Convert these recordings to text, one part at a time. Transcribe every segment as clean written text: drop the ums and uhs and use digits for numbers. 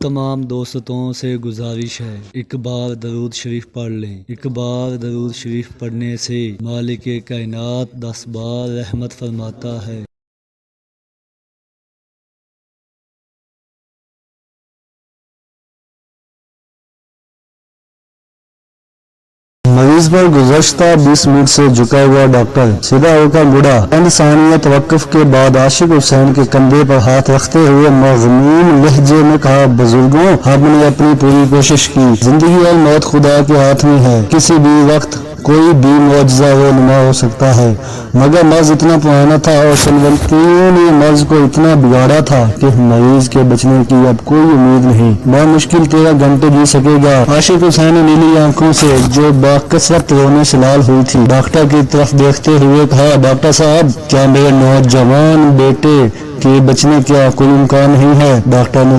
تمام دوستوں سے گزارش ہے ایک بار درود شریف پڑھ لیں۔ ایک بار درود شریف پڑھنے سے مالک کائنات 10 بار رحمت فرماتا ہے۔ مریض پر گزشتہ 20 منٹ سے جھکا ہوا ڈاکٹر سیدھا ہو کر مڑا۔ چند ثانیہ توقف کے بعد عاشق حسین کے کندھے پر ہاتھ رکھتے ہوئے مغموم لہجے میں کہا، بزرگوں، ہم نے اپنی پوری کوشش کی۔ زندگی اور موت خدا کے ہاتھ میں ہے، کسی بھی وقت کوئی بھی معجزہ رونما ہو سکتا ہے، مگر مرض اتنا پرانا تھا اور شنوتیوں نے مرض کو اتنا بگاڑا تھا کہ مریض کے بچنے کی اب کوئی امید نہیں۔ بامشکل 13 گھنٹے جی سکے گا۔ عاشق حسین نے نیلی آنکھوں سے جو باکثرت رونے سے لال ہوئی تھی ڈاکٹر کی طرف دیکھتے ہوئے کہا، ڈاکٹر صاحب، کیا میرے نوجوان بیٹے کے بچنے کا کوئی امکان نہیں ہے؟ ڈاکٹر نے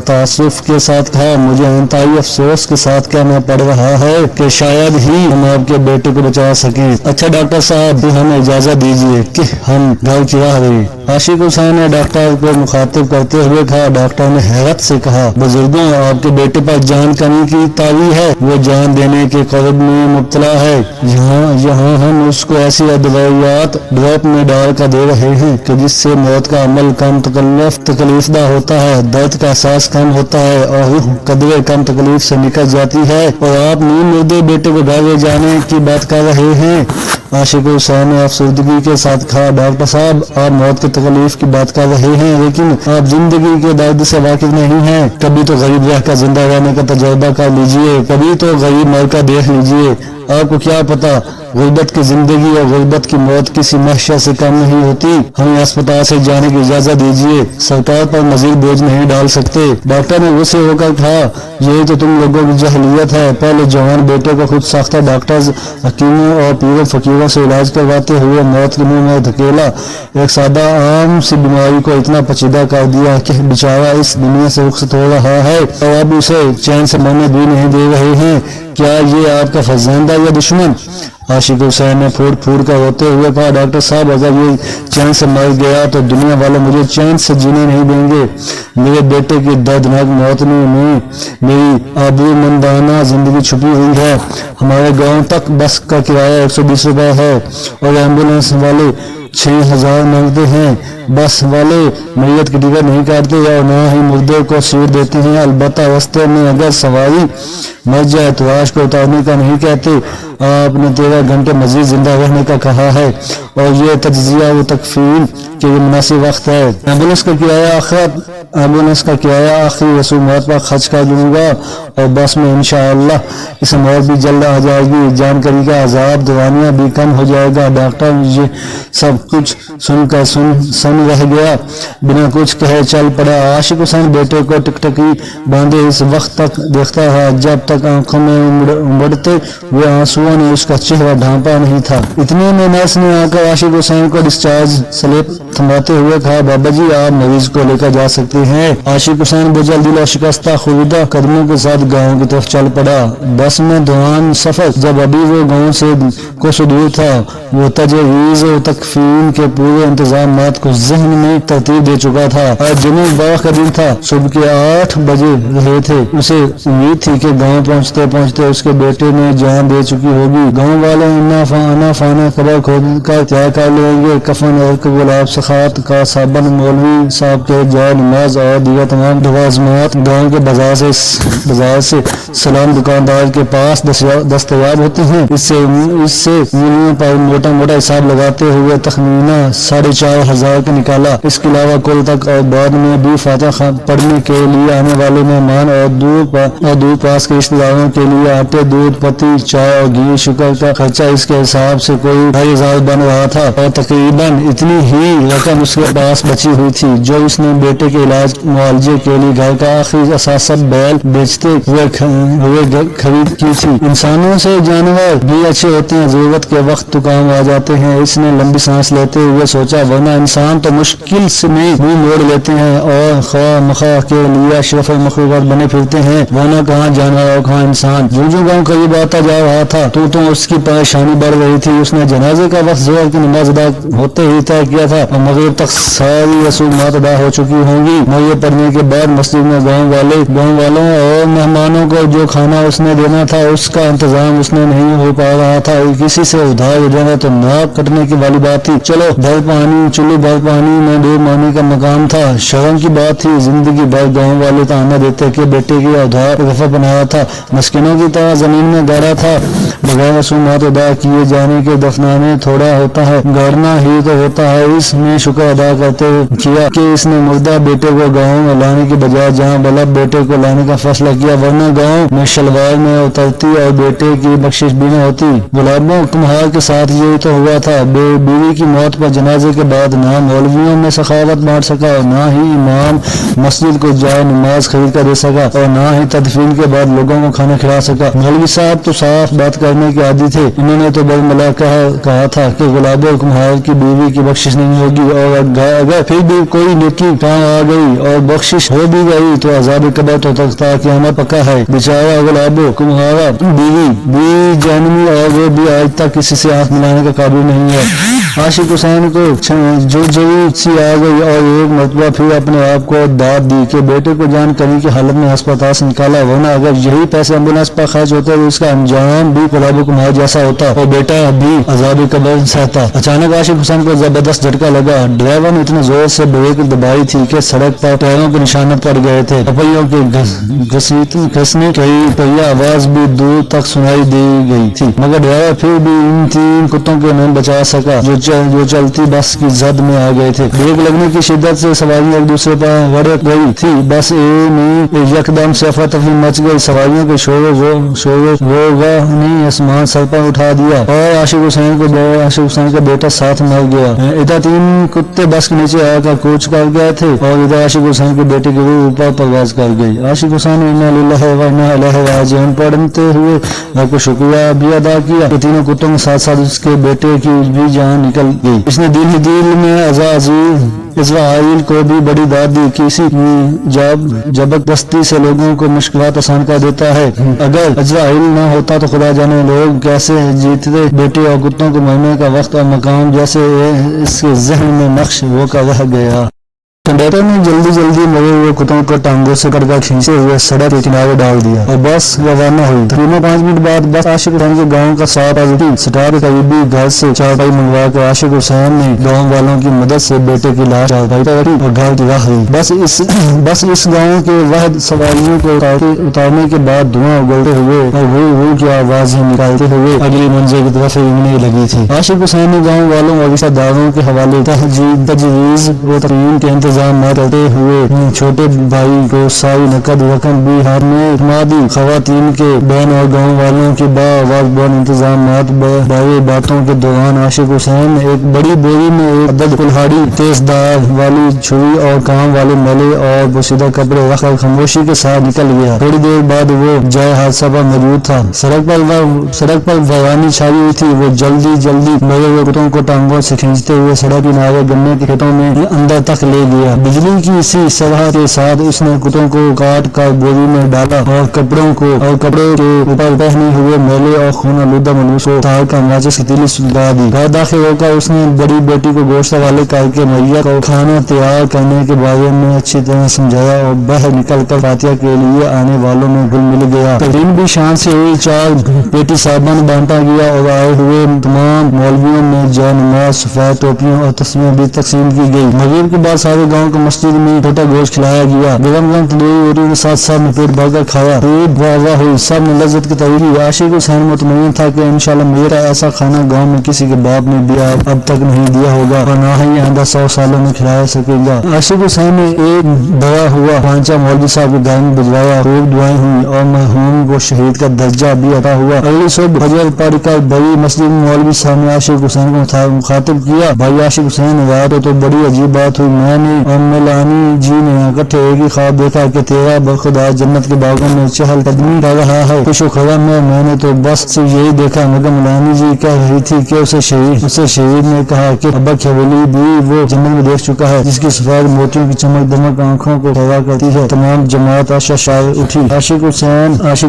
تاسف کے ساتھ کہا، مجھے انتہائی افسوس کے ساتھ کہنا پڑ رہا ہے کہ شاید ہی ہم آپ کے بیٹے کو بچا سکیں۔ اچھا ڈاکٹر صاحب، ہمیں اجازت دیجیے کہ ہم گھر کی راہ دیں۔ عاشق حسین نے ڈاکٹر کو مخاطب کرتے ہوئے کہا۔ ڈاکٹر نے حیرت سے کہا، بزرگوں، آپ کے بیٹے پر جان کمی کی طاری ہے، وہ جان دینے کے قرب میں مبتلا ہے۔ یہاں ہم اس کو ایسی ادویات ڈراپ میں ڈال کر دے رہے ہیں کہ جس سے موت کا عمل کم تکلیف دہ ہوتا ہے، درد کا احساس کم ہوتا ہے اور روح قدرے کم تکلیف سے نکل جاتی ہے، اور آپ نیم مردے بیٹے کو گھر لے جانے کی بات کر رہے ہیں۔ عاشق حسین نے افسردگی کے ساتھ کہا، ڈاکٹر صاحب، آپ موت کی تکلیف کی بات کر رہے ہیں، لیکن آپ زندگی کے درد سے واقف نہیں ہیں۔ کبھی تو غریب رہ کر زندہ رہنے کا تجربہ کر لیجئے، کبھی تو غریب مر کر دیکھ لیجئے۔ آپ کو کیا پتا، غربت کی زندگی اور غربت کی موت کسی محشر سے کم نہیں ہوتی۔ ہمیں اسپتال سے جانے کی اجازت دیجیے، سرکار پر مزید بوجھ نہیں ڈال سکتے۔ ڈاکٹر نے غصے ہو کر کہا، یہ تو تم لوگوں کی جہلیت ہے۔ پہلے جوان بیٹے کو خود ساختہ ڈاکٹرز، حکیموں اور پیروں فقیروں سے علاج کرواتے ہوئے موت کے منہ میں دھکیلا، ایک سادہ عام سی بیماری کو اتنا پیچیدہ کر دیا کہ بیچارہ اس دنیا سے رخصت ہو رہا ہے اور اب اسے چین سے مرنے بھی نہیں دے رہے ہیں۔ کیا یہ آپ کا فرزند ہے یا دشمن؟ عاشق حسین نے پھوٹ کر روتے ہوئے کہا، ڈاکٹر صاحب، اگر یہ چین سے مر گیا تو دنیا والے مجھے چین سے جینے نہیں دیں گے۔ میرے بیٹے کی دردناک موت میں میری آبرومندانہ زندگی چھپی ہوئی ہے۔ ہمارے گاؤں تک بس کا کرایہ 120 روپے ہے اور ایمبولینس والے 6000 مانگتے ہیں۔ بس والے میت کی ٹکٹ نہیں کاٹتے اور نہ ہی مردے کو سیٹ دیتے ہیں، البتہ راستے میں اگر سواری مر جائے تو لاش کو اتارنے کا نہیں کہتے۔ آپ نے 13 گھنٹے مزید زندہ رہنے کا کہا ہے اور یہ تجزیہ و تکفین کے لیے مناسب وقت ہے۔ ایمبولینس کا کرایہ آخری رسومات پر خرچ کر دوں گا اور بس میں انشاءاللہ اس موت بھی جلد آ جائے گی، جانکاری کا عذاب دوانیہ بھی کم ہو جائے گا۔ ڈاکٹر یہ سب کچھ سن کر سن رہ گیا، بنا کچھ کہے چل پڑا۔ عاشق حسین بیٹے کو ٹکٹکی باندھے اس وقت تک دیکھتا رہا جب تک آنکھوں میں امڑتے ہوئے آنسوؤں نے اس کا چہرہ ڈھانپا نہیں تھا۔ اتنے میں نرس نے آ کر عاشق حسین کو ڈسچارج سلپ تھماتے ہوئے کہا، بابا جی، آپ مریض کو لے کر جا سکتے ہیں۔ عاشق حسین بجل دل اور شکستہ خوردہ قدموں کے ساتھ گاؤں کی طرف چل پڑا۔ بس میں دوران سفر جب ابھی وہ گاؤں سے کوسوں دور تھا، وہ تجہیز و تکفین کے پورے انتظامات کو ذہن میں ترتیب دے چکا تھا۔ آج جمعہ بارہ کا دن تھا، صبح کے 8 بجے رہے تھے۔ اسے امید تھی کہ گاؤں پہنچتے پہنچتے اس کے بیٹے نے جان دے چکی ہوگی۔ گاؤں والے انا فانا قبر کھود کر تیار کر لیں گے، کفن اور گلاب سخات کا صابن، مولوی صاحب کے جائے نماز اور دیگر تمام لوازمات گاؤں کے بازار سے سلام دکاندار کے پاس دستیاب ہوتے ہیں۔ اس سے انگلیوں پر موٹا حساب لگاتے ہوئے تخمینہ 4500 کا نکالا۔ اس کے علاوہ کل تک اور بعد میں بھی فاتحہ پڑھنے کے لیے آنے والے مہمان اور دور پاس کے رشتہ داروں کے لیے آٹے، دودھ، پتی، چائے اور گھی شکر کا خرچہ اس کے حساب سے کوئی 2500 بن رہا تھا اور تقریباً اتنی ہی رقم اس کے پاس بچی ہوئی تھی جو اس نے بیٹے کے علاج معالجے کے لیے گھر کا آخری اثاثہ بیل بیچتے ہوئے خرید کی تھی۔ انسانوں سے جانور بھی اچھے ہوتے ہیں، ضرورت کے وقت تو کام آ جاتے ہیں۔ اس نے لمبی سانس لیتے ہوئے سوچا، ورنہ انسان تو مشکل میں بھی موڑ لیتے ہیں اور خواہ مخواہ کے لیے اشرف المخلوقات بنے پھرتے ہیں، ورنہ کہاں جانور اور کہاں انسان۔ جو گاؤں قریب آتا جا رہا تھا تو اس کی پریشانی بڑھ رہی تھی۔ اس نے جنازے کا وقت ظہر کی نماز ادا ہوتے ہی طے کیا تھا اور مغرب تک ساری رسومات ادا ہو چکی ہوں گی۔ مغرب پڑھنے کے بعد مسجد میں گاؤں والوں اور مہمانوں کو جو کھانا اس نے دینا تھا اس کا انتظام اس نے نہیں ہو پا رہا تھا۔ کسی سے ادھار دینا تو ناک کٹنے کی والی بات تھی۔ چلو چلو بھر پانی میں دو مانی کا مقام تھا۔ شرم کی بات تھی، زندگی بھر گاؤں والے تانا دیتے کہ بیٹے کی ادھار رفع بنایا تھا، مسکینوں کی طرح زمین میں گاڑا تھا۔ بغیر رسومات ادا کیے جانے کے دفنانے تھوڑا ہوتا ہے، گاڑنا ہی تو ہوتا ہے۔ اس میں شکر ادا کرتے کیا کہ اس نے مردہ بیٹے کو گاؤں میں لانے کی بجائے جہاں بلب بیٹے کو لانے کا فیصلہ کیا، ورنہ گاؤں میں شلوار میں اترتی اور بیٹے کی بخشش بھی نہ ہوتی۔ گلابوں کمہار کے ساتھ یہی تو ہوا تھا۔ بیوی کی موت پر جنازے کے بعد نہ مولویوں میں سخاوت بانٹ سکا اور نہ ہی امام مسجد کو جائے نماز خرید کر دے سکا اور نہ ہی تدفین کے بعد لوگوں کو کھانا کھلا سکا۔ مولوی صاحب تو صاف بات کرنے کے عادی تھے، انہوں نے تو برملا کہا تھا کہ گلاب کمہار کی بیوی کی بخشش نہیں ہوگی، اور اگر پھر بھی کوئی نیکی کام آ گئی اور بخشش ہو بھی گئی تو عذاب قبر تو تک قیامت پکا ہے۔ بیچارہ گلاب کمہارا بیوی جانمی اور وہ بھی آج تک کسی سے آنکھ ملانے کا قابل نہیں ہے۔ عاشق حسین کو جو ضرورت سی آ گئی اور ایک مرتبہ پھر اپنے آپ کو داد دی کہ بیٹے کو جان کری کی حالت میں ہسپتال سے نکالا، ورنہ اگر یہی پیسے ایمبولینس پر خرچ ہوتے تو اس کا انجام بھی گلاب کمہار جیسا ہوتا اور بیٹا بھی عذاب قبر سہتا۔ اچانک عاشق حسین کو زبردست جھٹکا لگا۔ ڈرائیور نے اتنے زور سے بریک دبائی تھی کہ سڑک پر ٹائروں کے نشانات پڑ گئے تھے، پہیوں کے گھسنے کی پہیا آواز بھی دور تک سنائی دی گئی تھی، مگر ڈرائیور پھر بھی ان تین کتوں کو نہیں بچا سکا جو چلتی بس کی زد میں آ گئے تھے۔ بریک لگنے کی شدت سے سواریاں ایک دوسرے پر بڑھ گئی تھی، بس یکدم سے افراتفری مچ گئی، سواریوں کے شور نے آسمان سر پر اٹھا دیا اور عاشق حسین کا بیٹا ساتھ مر گیا۔ ادھر تین کتے بس کے نیچے آ کر کوچ کر گئے تھے اور ادھر عاشق حسین کے بیٹے کی روح اوپر پرواز کر گئی۔ عاشق حسین نے انا للہ و انا الیہ راجعون پڑھتے ہوئے رب کو شکریہ بھی ادا کیا کہ تینوں کتوں کے ساتھ ساتھ اس کے بیٹے کی بھی جان نکل گئی۔ اس نے دل ہی دل میں اسرائیل کو بھی بڑی داد دی کہ اسی زبردستی سے لوگوں کو مشکلات آسان کر دیتا ہے۔ اگر اسرائیل نہ ہوتا تو خدا جانے لوگ کیسے جیتتے۔ بیٹے اور کتوں کو مرنے کا وقت اور مقام جیسے اس کے ذہن میں نقش ہو کر رہ گیا۔ کنڈکٹر نے جلدی مرے ہوئے کتوں کو ٹانگوں سے کٹ کر کھینچتے ہوئے سڑک کے کنارے ڈال دیا اور بس روانہ ہوئی۔ تقریباً 5 منٹ بعد بس عاشق حسین کے گاؤں کا ساتھ سٹار قریبی گھر سے چارپائی منگوا کر عاشق حسین نے گاؤں والوں کی مدد سے بیٹے کی لاش چارپائی پر رکھی اور گھر کی راہ ہوئی۔ بس اس گاؤں کے واحد سواریوں کو اتارنے کے بعد دھواں اگلتے ہوئے اور وہ کی آوازیں نکالتے ہوئے اگلی منزل کی طرف اڑنے لگی تھی۔ عاشق حسین نے گاؤں والوں اور رشتہ داروں کے حوالے تجویز و تقریم کے انتظامات کرتے ہوئے چھوٹے بھائی کو ساری نقد رقم بھی ہاتھ میں تھما دی۔ خواتین کے بہن اور گاؤں والوں کے باآواز بند انتظامات بارے باتوں کے دوران عاشق حسین نے ایک بڑی بوری میں ایک عدد کلہاڑی، تیز دھار والی چھری اور کام والے ملے اور پوشیدہ کپڑے رکھ کر خاموشی کے ساتھ نکل گیا۔ تھوڑی دیر بعد وہ جائے حادثہ پر موجود تھا۔ سڑک پر ویرانی چھائی ہوئی تھی۔ وہ جلدی مرے ہوئے کتوں کو ٹانگوں سے کھینچتے ہوئے سڑک کنارے گنے کے کھیتوں میں اندر تک لے گیا۔ بجلی کی اسی سرحد کے ساتھ اس نے کتوں کو کاٹ کر بوری میں ڈالا اور کپڑوں کے اوپر پہنے ہوئے میلے اور خون آلودہ ملبوس کو اتار کر ماچس کی تیلی سلگا دی۔ گھر داخل ہو کر اس نے بڑی بیٹی کو گوشت حوالے کر کے میت کو کھانا تیار کرنے کے بارے میں اچھی طرح سمجھایا اور باہر نکل کر فاتحہ کے لیے آنے والوں میں گل مل گیا۔ تقریب بھی شان سے ہوئی، 4 پیٹی صابن بانٹا گیا اور آئے ہوئے تمام مولویوں میں جائے نماز، سفید ٹوپیاں اور تسبیحیں بھی تقسیم کی گئی۔ مغرب کے بعد سارے گاؤں کو مسجد میں چھوٹا گوشت کھلایا گیا۔ گرم تندوری روٹی کے ساتھ سب نے پیٹ بھر کر کھایا۔ خوب واہ ہوئی، سب نے لذت کی تعریف کی۔ عاشق حسین مطمئن تھا کہ انشاءاللہ میرا ایسا کھانا گاؤں میں کسی کے باپ نے بھی اب تک نہیں دیا ہوگا اور نہ ہی آئندہ 100 سالوں میں کھلایا سکے گا۔ عاشق حسین نے ایک بڑا ہوا خانچہ مولوی صاحب کے گھر میں بھجوایا، خوب دعائیں ہوئی اور مرحوم کو شہید کا درجہ بھی عطا ہوا۔ اگلی صبح فجر پڑھ کر بڑی مسجد میں مولوی صاحب نے عاشق حسین کو مخاطب کیا، بھائی عاشق حسین، رات تو بڑی عجیب بات ہوئی، میں نے اور میلانی جی نے اکٹھے ایک ہی خواب دیکھا کہ تیرا برخدا جنت کے باغوں میں چہل قدمی کر رہا ہے. خوش و خرم میں نے تو بس سے یہی دیکھا، مگر میلانی جی کہہ رہی تھی کہ اسے شہید نے کہا کہ ابا کھیولی بھی وہ جنت میں دیکھ چکا ہے جس کی سفید موتیوں کی چمک دمک آنکھوں کو خیرہ کرتی ہے. تمام جماعت آشا شار اٹھی. عاشق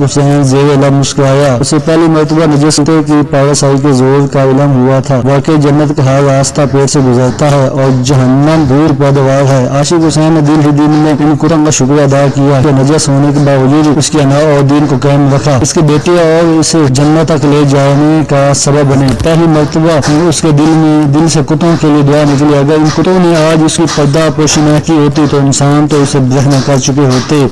حسین زیر لب مسکرایا. اسے پہلی مرتبہ نجست کی پارسائی کے زور کا علم ہوا تھا. واقعی جنت کا ہر راستہ پیٹ سے گزرتا ہے اور جہنم دور پیداوار ہے. عاشق حسین نے دل ہی دل میں ان کرم کا شکریہ ادا کیا کہ نجس ہونے کے باوجود اس کی انا اور دین کو قائم رکھا. اس کے بیٹے اور اسے جنت تک لے جانے کا سبب بنے. پہلی مرتبہ اس کے دل سے کتوں کے لیے دعا نکلی. اگر ان کتوں نے آج اس کی پردہ پوشی نہ کی ہوتی تو انسان تو اسے برہنہ کر چکے ہوتے.